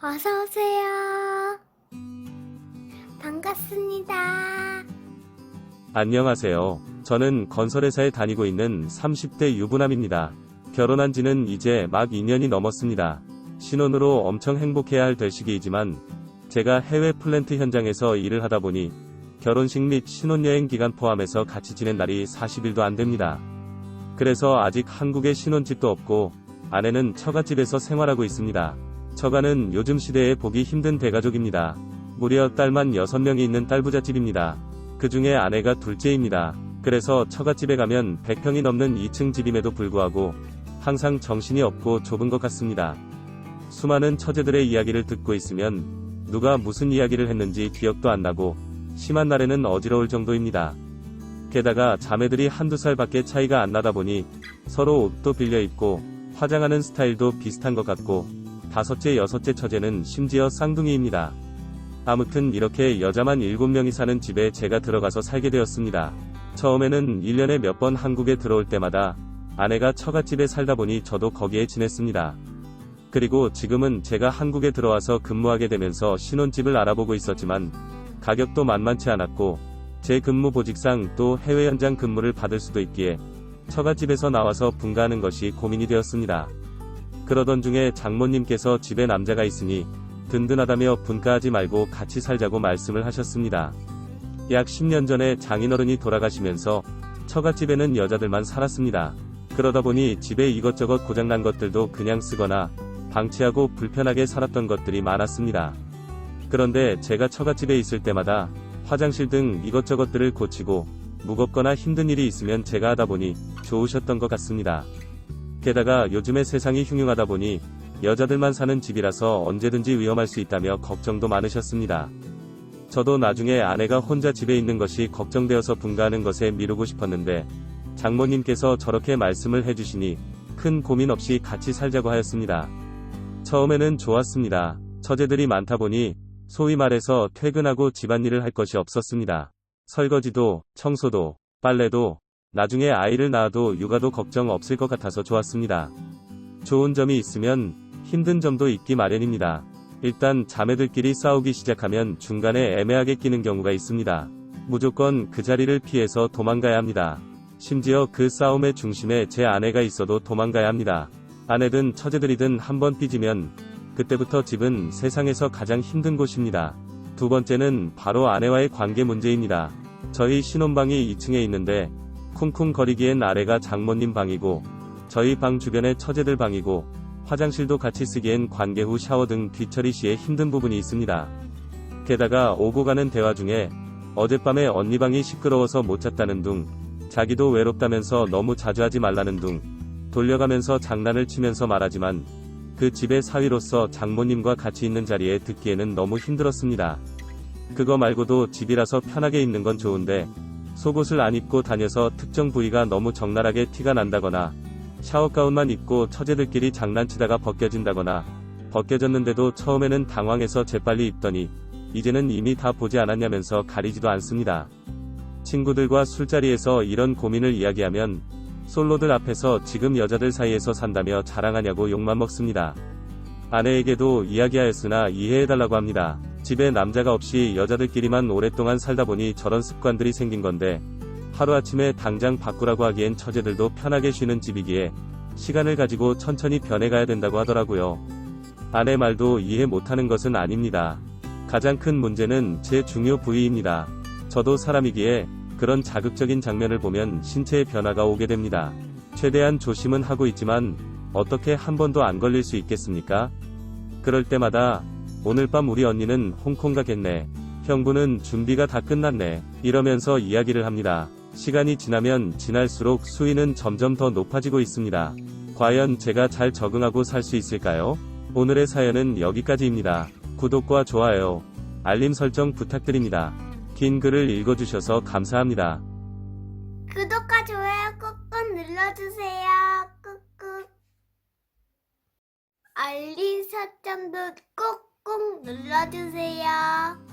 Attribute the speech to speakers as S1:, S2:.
S1: 어서 오세요. 반갑습니다.
S2: 안녕하세요. 저는 건설회사에 다니고 있는 30대 유부남입니다. 결혼한 지는 이제 막 2년이 넘었습니다. 신혼으로 엄청 행복해야 할 될 시기이지만 제가 해외 플랜트 현장에서 일을 하다 보니 결혼식 및 신혼여행 기간 포함해서 같이 지낸 날이 40일도 안 됩니다. 그래서 아직 한국에 신혼집도 없고 아내는 처갓집에서 생활하고 있습니다. 처가는 요즘 시대에 보기 힘든 대가족입니다. 무려 딸만 6명이 있는 딸부잣집입니다. 그 중에 아내가 둘째입니다. 그래서 처갓집에 가면 100평이 넘는 2층 집임에도 불구하고 항상 정신이 없고 좁은 것 같습니다. 수많은 처제들의 이야기를 듣고 있으면 누가 무슨 이야기를 했는지 기억도 안 나고 심한 날에는 어지러울 정도입니다. 게다가 자매들이 한두 살밖에 차이가 안 나다 보니 서로 옷도 빌려 입고 화장하는 스타일도 비슷한 것 같고 다섯째 여섯째 처제는 심지어 쌍둥이입니다. 아무튼 이렇게 여자만 7명이 사는 집에 제가 들어가서 살게 되었습니다. 처음에는 1년에 몇 번 한국에 들어올 때마다 아내가 처갓집에 살다 보니 저도 거기에 지냈습니다. 그리고 지금은 제가 한국에 들어와서 근무하게 되면서 신혼집을 알아보고 있었지만 가격도 만만치 않았고 제 근무 보직상 또 해외 현장 근무를 받을 수도 있기에 처갓집에서 나와서 분가하는 것이 고민이 되었습니다. 그러던 중에 장모님께서 집에 남자가 있으니 든든하다며 분가하지 말고 같이 살자고 말씀을 하셨습니다. 약 10년 전에 장인어른이 돌아가시면서 처갓집에는 여자들만 살았습니다. 그러다 보니 집에 이것저것 고장난 것들도 그냥 쓰거나 방치하고 불편하게 살았던 것들이 많았습니다. 그런데 제가 처갓집에 있을 때마다 화장실 등 이것저것들을 고치고 무겁거나 힘든 일이 있으면 제가 하다 보니 좋으셨던 것 같습니다. 게다가 요즘에 세상이 흉흉하다 보니 여자들만 사는 집이라서 언제든지 위험할 수 있다며 걱정도 많으셨습니다. 저도 나중에 아내가 혼자 집에 있는 것이 걱정되어서 분가하는 것에 미루고 싶었는데 장모님께서 저렇게 말씀을 해주시니 큰 고민 없이 같이 살자고 하였습니다. 처음에는 좋았습니다. 처제들이 많다 보니 소위 말해서 퇴근하고 집안일을 할 것이 없었습니다. 설거지도, 청소도, 빨래도, 나중에 아이를 낳아도 육아도 걱정 없을 것 같아서 좋았습니다. 좋은 점이 있으면 힘든 점도 있기 마련입니다. 일단 자매들끼리 싸우기 시작하면 중간에 애매하게 끼는 경우가 있습니다. 무조건 그 자리를 피해서 도망가야 합니다. 심지어 그 싸움의 중심에 제 아내가 있어도 도망가야 합니다. 아내든 처제들이든 한번 삐지면 그때부터 집은 세상에서 가장 힘든 곳입니다. 두 번째는 바로 아내와의 관계 문제입니다. 저희 신혼방이 2층에 있는데 쿵쿵거리기엔 아래가 장모님 방이고 저희 방 주변에 처제들 방이고 화장실도 같이 쓰기엔 관계 후 샤워 등 뒤처리 시에 힘든 부분이 있습니다. 게다가 오고 가는 대화 중에 어젯밤에 언니 방이 시끄러워서 못 잤다는 둥, 자기도 외롭다면서 너무 자주 하지 말라는 둥, 돌려가면서 장난을 치면서 말하지만 그 집의 사위로서 장모님과 같이 있는 자리에 듣기에는 너무 힘들었습니다. 그거 말고도 집이라서 편하게 있는 건 좋은데 속옷을 안 입고 다녀서 특정 부위가 너무 적나라하게 티가 난다거나 샤워가운만 입고 처제들끼리 장난치다가 벗겨진다거나 벗겨졌는데도 처음에는 당황해서 재빨리 입더니 이제는 이미 다 보지 않았냐면서 가리지도 않습니다. 친구들과 술자리에서 이런 고민을 이야기하면 솔로들 앞에서 지금 여자들 사이에서 산다며 자랑하냐고 욕만 먹습니다. 아내에게도 이야기하였으나 이해해달라고 합니다. 집에 남자가 없이 여자들끼리만 오랫동안 살다 보니 저런 습관들이 생긴 건데 하루아침에 당장 바꾸라고 하기엔 처제들도 편하게 쉬는 집이기에 시간을 가지고 천천히 변해가야 된다고 하더라고요. 아내 말도 이해 못하는 것은 아닙니다. 가장 큰 문제는 제 중요 부위입니다. 저도 사람이기에 그런 자극적인 장면을 보면 신체의 변화가 오게 됩니다. 최대한 조심은 하고 있지만 어떻게 한 번도 안 걸릴 수 있겠습니까? 그럴 때마다 오늘 밤 우리 언니는 홍콩 가겠네. 형부는 준비가 다 끝났네. 이러면서 이야기를 합니다. 시간이 지나면 지날수록 수위는 점점 더 높아지고 있습니다. 과연 제가 잘 적응하고 살 수 있을까요? 오늘의 사연은 여기까지입니다. 구독과 좋아요, 알림 설정 부탁드립니다. 긴 글을 읽어주셔서 감사합니다.
S1: 구독과 좋아요 꾹꾹 눌러주세요. 꾹꾹. 알림 설정도 꾹꾹 눌러주세요.